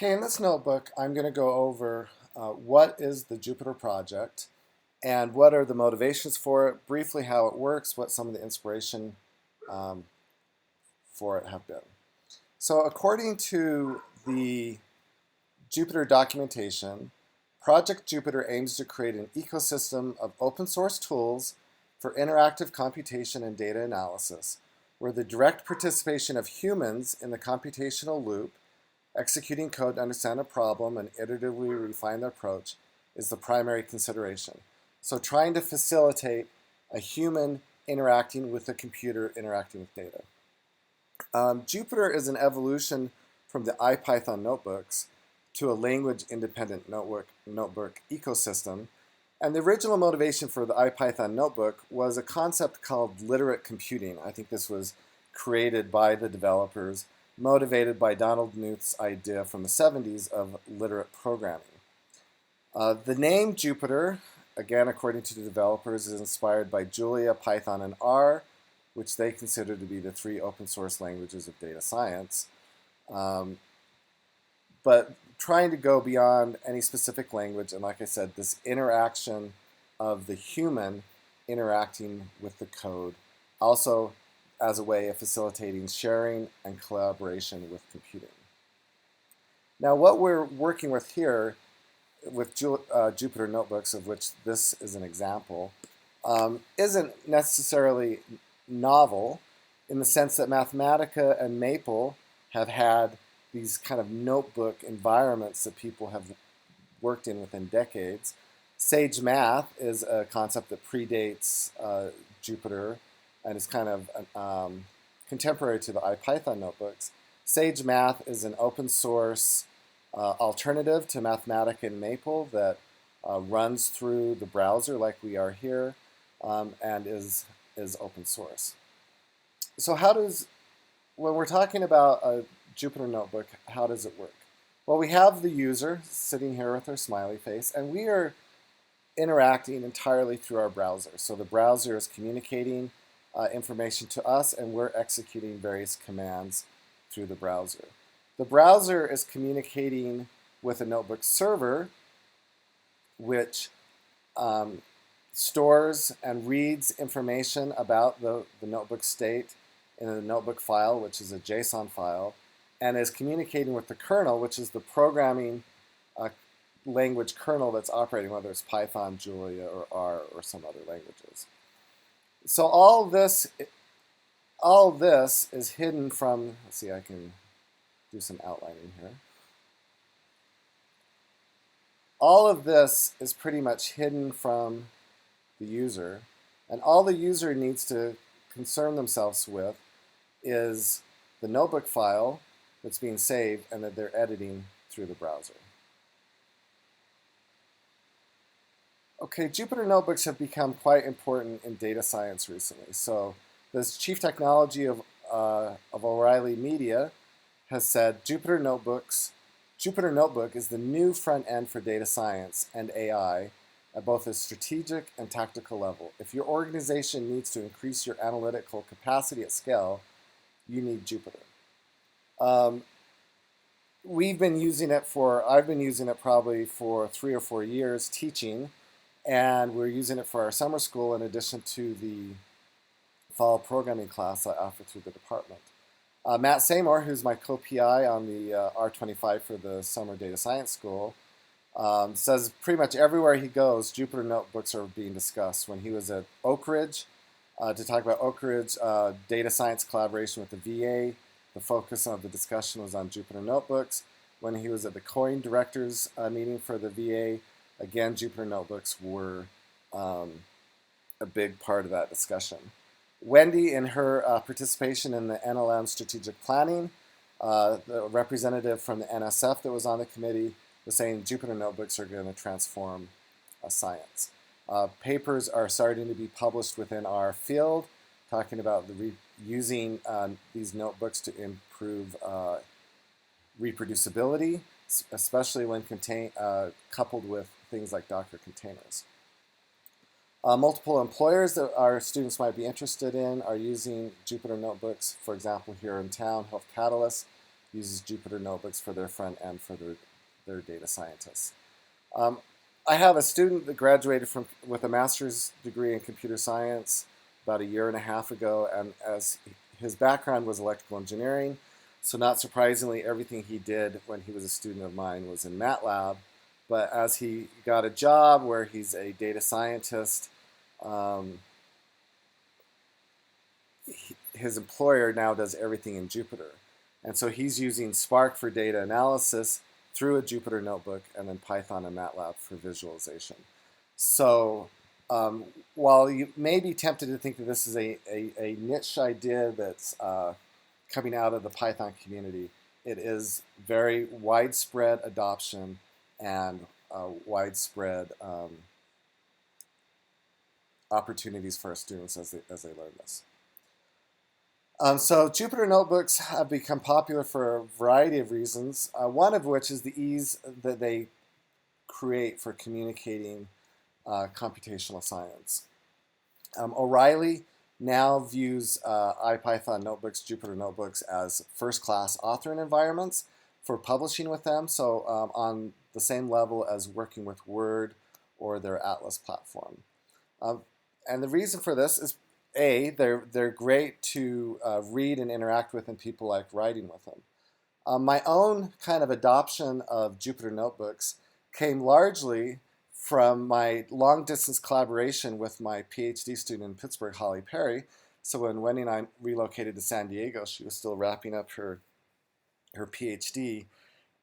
Okay, in this notebook, I'm going to go over what is the Jupyter project and what are the motivations for it, briefly how it works, what some of the inspiration um, for it have been. So according to the Jupyter documentation, Project Jupyter aims to create an ecosystem of open source tools for interactive computation and data analysis, where the direct participation of humans in the computational loop, executing code to understand a problem and iteratively refine the approach, is the primary consideration. So trying to facilitate a human interacting with a computer interacting with data. Jupyter is an evolution from the IPython notebooks to a language-independent notebook ecosystem. And the original motivation for the IPython notebook was a concept called literate computing. I think this was created by the developers, motivated by Donald Knuth's idea from the 70s of literate programming. The name Jupyter, again according to the developers, is inspired by Julia, Python, and R, which they consider to be the three open source languages of data science. But trying to go beyond any specific language, and like I said, this interaction of the human interacting with the code, also as a way of facilitating sharing and collaboration with computing. Now, what we're working with here with Jupyter Notebooks, of which this is an example, isn't necessarily novel in the sense that Mathematica and Maple have had these kind of notebook environments that people have worked in within decades. Sage Math is a concept that predates Jupyter and is kind of contemporary to the IPython notebooks. Sage Math is an open source alternative to Mathematica and Maple that runs through the browser like we are here and is open source. So when we're talking about a Jupyter notebook, how does it work? Well, we have the user sitting here with our smiley face, and we are interacting entirely through our browser. So the browser is communicating information to us, and we're executing various commands through the browser. The browser is communicating with a notebook server, which stores and reads information about the notebook state in a notebook file, which is a JSON file, and is communicating with the kernel, which is the programming language kernel that's operating, whether it's Python, Julia, or R, or some other languages. So all this is hidden from, let's see, I can do some outlining here. All of this is pretty much hidden from the user, and all the user needs to concern themselves with is the notebook file that's being saved and that they're editing through the browser. Okay, Jupyter Notebooks have become quite important in data science recently. So this chief technology of O'Reilly Media has said Jupyter Notebook is the new front end for data science and AI at both a strategic and tactical level. If your organization needs to increase your analytical capacity at scale, you need Jupyter. I've been using it probably for 3 or 4 years teaching, and we're using it for our summer school in addition to the fall programming class I offer through the department. Matt Seymour, who's my co-PI on the R25 for the summer data science school, says pretty much everywhere he goes, Jupyter Notebooks are being discussed. When he was at Oak Ridge, to talk about Oak Ridge data science collaboration with the VA, the focus of the discussion was on Jupyter Notebooks. When he was at the COIN directors meeting for the VA, again, Jupyter Notebooks were a big part of that discussion. Wendy, in her participation in the NLM strategic planning, the representative from the NSF that was on the committee was saying Jupyter Notebooks are going to transform science. Papers are starting to be published within our field, talking about using these notebooks to improve reproducibility, especially when coupled with things like Docker containers. Multiple employers that our students might be interested in are using Jupyter Notebooks. For example, here in town, Health Catalyst uses Jupyter Notebooks for their front end for their data scientists. Um, I have a student that graduated with a master's degree in computer science about a year and a half ago, and as his background was electrical engineering, so not surprisingly, everything he did when he was a student of mine was in MATLAB. But as he got a job where he's a data scientist, um, his employer now does everything in Jupyter. And so he's using Spark for data analysis through a Jupyter notebook and then Python and MATLAB for visualization. So while you may be tempted to think that this is a niche idea that's coming out of the Python community, it is very widespread adoption and widespread opportunities for our students as they learn this. So Jupyter Notebooks have become popular for a variety of reasons, one of which is the ease that they create for communicating computational science. O'Reilly now views IPython notebooks, Jupyter Notebooks, as first-class authoring environments for publishing with them, so on the same level as working with Word or their Atlas platform. And the reason for this is they're great to read and interact with, and people like writing with them. My own kind of adoption of Jupyter Notebooks came largely from my long-distance collaboration with my PhD student in Pittsburgh, Holly Perry. So when Wendy and I relocated to San Diego, she was still wrapping up her PhD.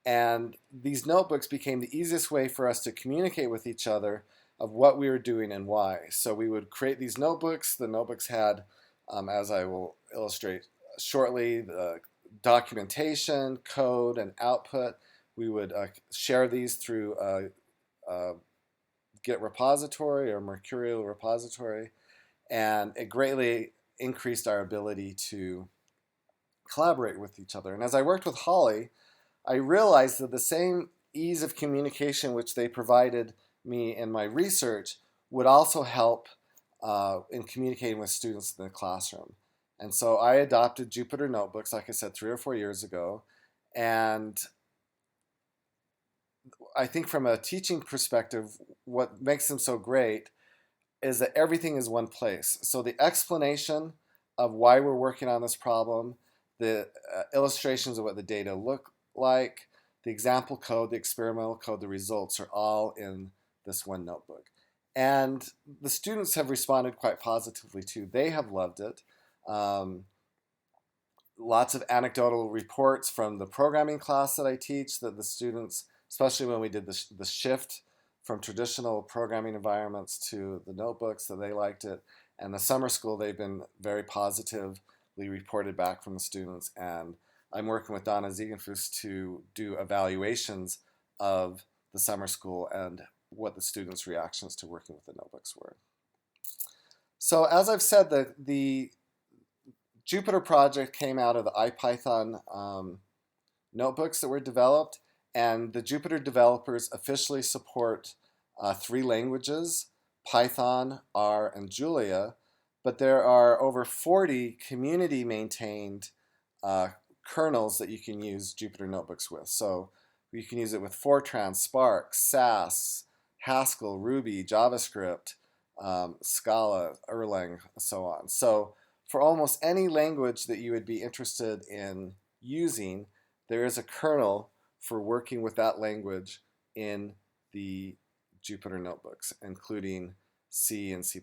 And these notebooks became the easiest way for us to communicate with each other of what we were doing and why. So we would create these notebooks. The notebooks had, as I will illustrate shortly, the documentation, code, and output. We would share these through a Git repository or Mercurial repository, and it greatly increased our ability to collaborate with each other. And as I worked with Holly, I realized that the same ease of communication which they provided me in my research would also help in communicating with students in the classroom. And so I adopted Jupyter Notebooks, like I said, 3 or 4 years ago. And I think from a teaching perspective, what makes them so great is that everything is one place. So the explanation of why we're working on this problem, the illustrations of what the data look like, the example code, the experimental code, the results are all in this one notebook. And the students have responded quite positively too. They have loved it. Lots of anecdotal reports from the programming class that I teach that the students, especially when we did the shift from traditional programming environments to the notebooks, that they liked it. And the summer school, they've been very positively reported back from the students. And I'm working with Donna Ziegenfuss to do evaluations of the summer school and what the students' reactions to working with the notebooks were. So as I've said, the Jupyter project came out of the IPython notebooks that were developed, and the Jupyter developers officially support 3 languages, Python, R, and Julia, but there are over 40 community-maintained kernels that you can use Jupyter Notebooks with. So you can use it with Fortran, Spark, Sass, Haskell, Ruby, JavaScript, Scala, Erlang, so on. So for almost any language that you would be interested in using, there is a kernel for working with that language in the Jupyter Notebooks, including C and C++.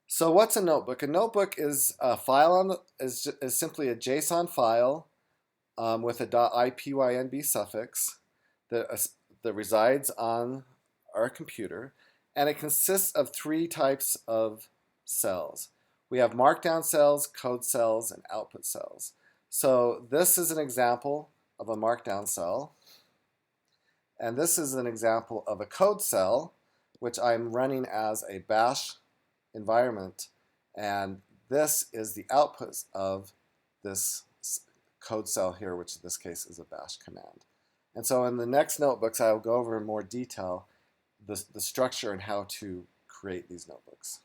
So what's a notebook? A notebook is a file is simply a JSON file with a .ipynb suffix that resides on our computer, and it consists of 3 types of cells. We have markdown cells, code cells, and output cells. So this is an example of a markdown cell, and this is an example of a code cell, which I'm running as a bash environment, and this is the output of this code cell here, which in this case is a bash command. And so in the next notebooks, I will go over in more detail the structure and how to create these notebooks.